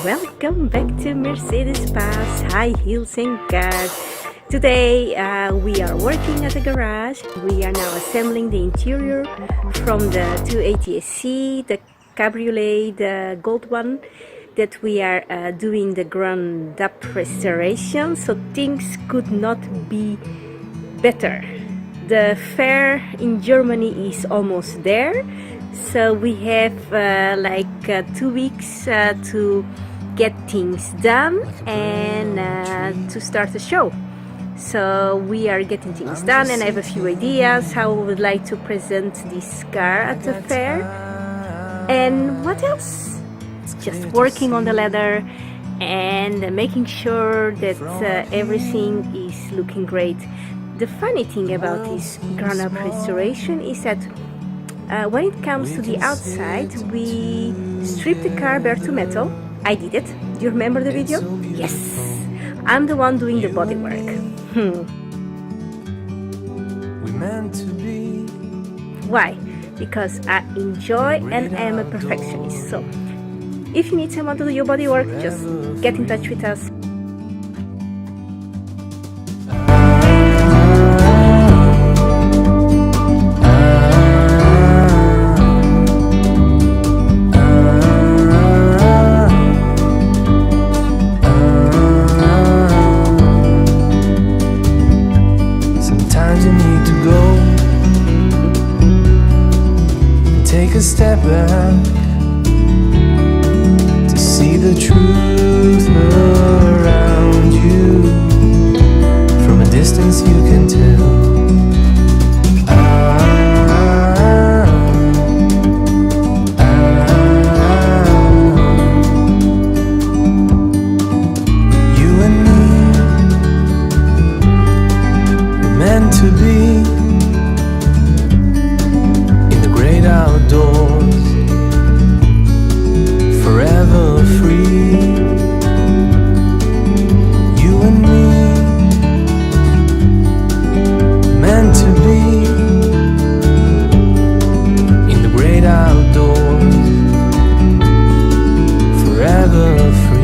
welcome back to Mercedes Pass High Heels and Cars. Today we are working at the garage. We are now assembling the interior from the 280SC, the Cabriolet, the gold one, that we are doing the ground up restoration, so things could not be better. The fair in Germany is almost there, so we have 2 weeks to get things done and to start the show. So we are getting things done, and I have a few ideas how we would like to present this car at the fair. And what else? Just working on the leather and making sure that everything is looking great. The funny thing about this ground up restoration is that when it comes to the outside, we strip the car bare to metal. I did it. Do you remember the video? Yes, I'm the one doing the body work. Why? Because I enjoy and am a perfectionist. So if you need someone to do your body work, just get in touch with us. Take a step back to see the truth around you. From a distance you can tell. You and me were meant to be outdoors, forever free. You and me, meant to be in the great outdoors, forever free.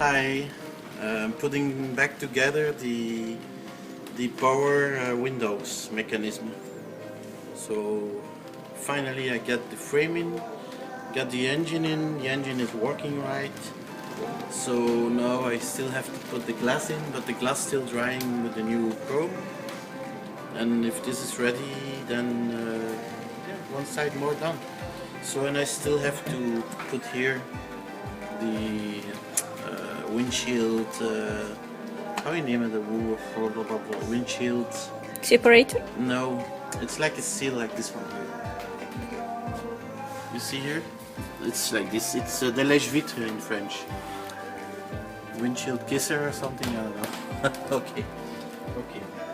Hi, I'm putting back together the power windows mechanism. So finally I got the frame in, got the engine in, the engine is working right. So now I still have to put the glass in, but the glass still drying with the new chrome. And if this is ready, then one side more done. So, and I still have to put here the windshield, how you name it, the blah blah blah, windshield Separator? No, it's like a seal like this one here. You see here? It's like this, it's the lèche-vitre in French. Windshield kisser or something, I don't know. Okay,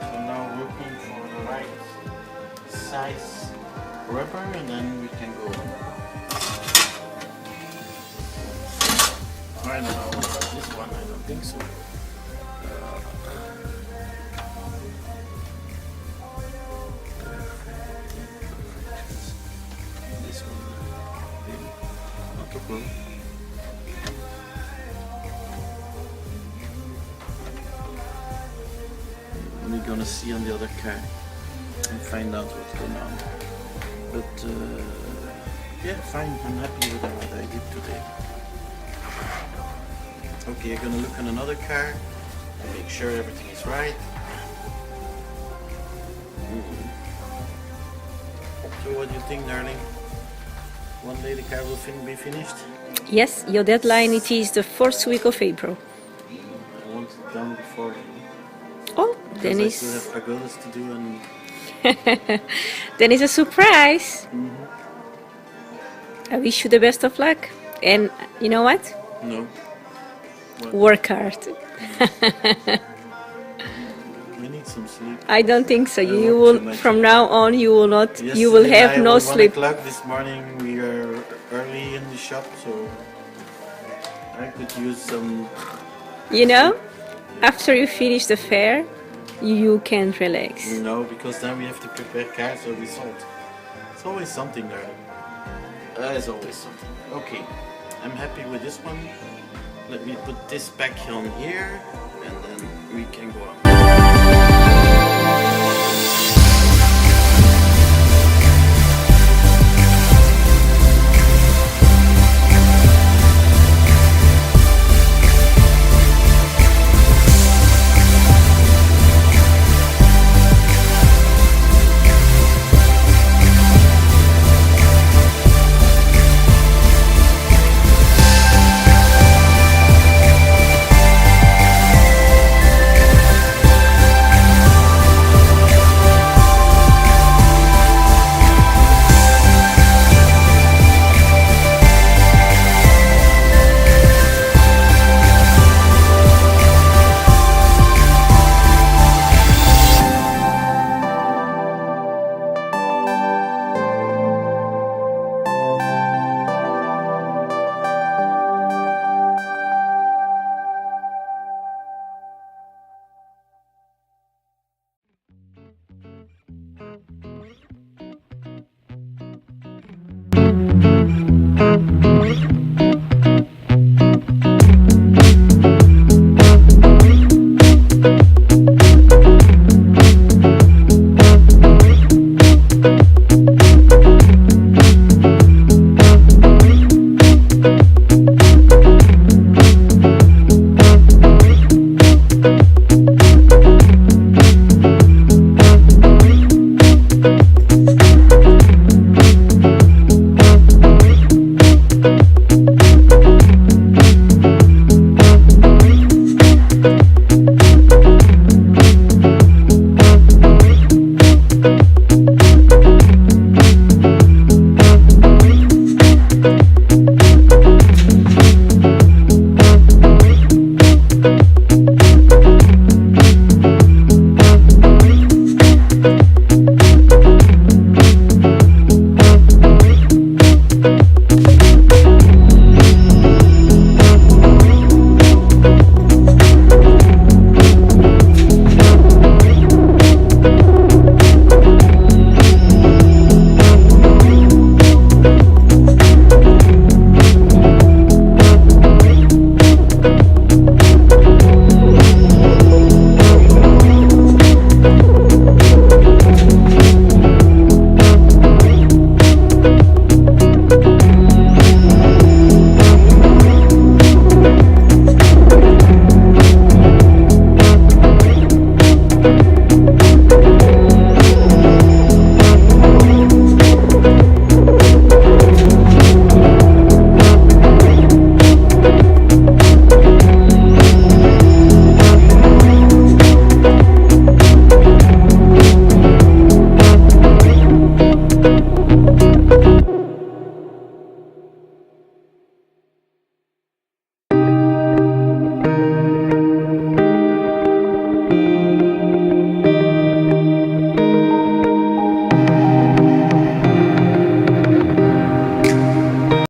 so now working for the right size rubber, and then we can go on. I don't know about this one, I don't think so. This one, not too close. We're gonna see on the other car and find out what's going on. But yeah, fine, I'm happy with what I did today. Okay, I'm gonna look on another car and make sure everything is right. So what do you think, darling? One day the car will be finished? Yes, your deadline it is the 4th week of April. I want it done before. Oh, then I it's... still have pagodas to do and... then it's a surprise. I wish you the best of luck. And you know what? No. What? Work hard. We need some sleep. I don't think so. I You work will, too much. from now on, you will not. Yesterday You will have no at sleep. 1 o'clock this morning. We are early in the shop, so I could use some. You know, after you finish the fair, you can relax. No, because then we have to prepare cars or result. It's always something there. There's always something. Okay, I'm happy with this one. Let me put this back on here and then we can go on.